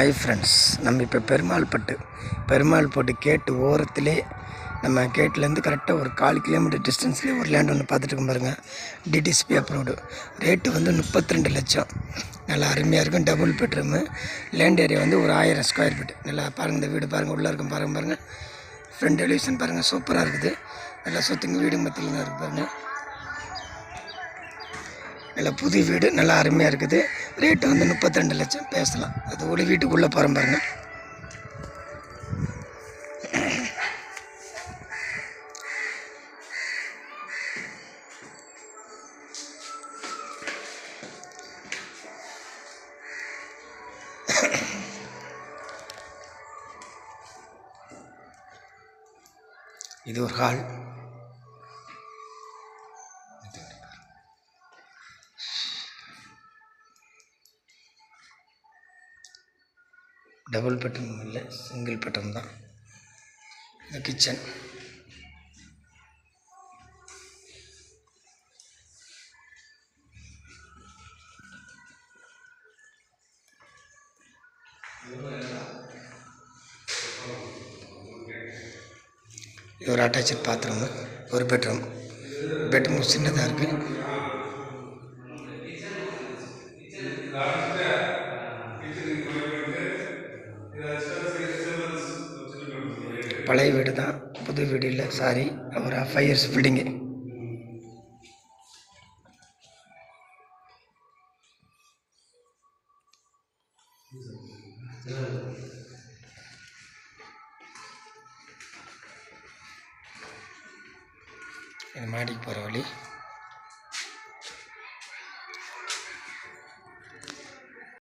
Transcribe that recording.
Hi friends, நம்ம இப்போ பெருமாள்பட்டு கேட்டு ஓரத்திலே நம்ம கேட்லேருந்து கரெக்டாக ஒரு 1/4 கிலோமீட்டர் டிஸ்டன்ஸ்லேயே ஒரு லேண்ட் ஒன்று பார்த்துட்டு பாருங்கள். DTCP approved. ரேட்டு வந்து 32 லட்சம். நல்லா அருமையாக இருக்கும். Double bedroom. லேண்ட் ஏரியா வந்து ஒரு 1000 ஸ்கொயர் ஃபீட். நல்லா பாருங்கள், இந்த வீடு பாருங்கள், உள்ளே இருக்கும் பாருங்கள். ஃப்ரண்ட் எலிவேஷன் பாருங்கள், சூப்பராக இருக்குது. நல்லா சுற்றுங்க, வீடு மத்தியில் தான் இருக்குது பாருங்கள். நல்லா புது வீடு, நல்லா அருமையாக இருக்குது. ரேட்டு வந்து 32 லட்சம் பேசலாம். அது ஒரு வீட்டுக்குள்ளே போகிறோம் பாருங்கள். இது ஒரு ஹால். டபுள் பெட்ரூம் இல்லை, சிங்கிள் பெட்ரூம் தான். இந்த கிச்சன். இது ஒரு அட்டாச்சு பாத்ரூமு, ஒரு பெட்ரூம். பெட்ரூம் சின்னதாக இருக்குது. பழைய வீடு தான், புது வீடு இல்லை, சாரி. ஒரு 5 years பில்டிங்கு. இது மாடிக்கு போகிற வழி.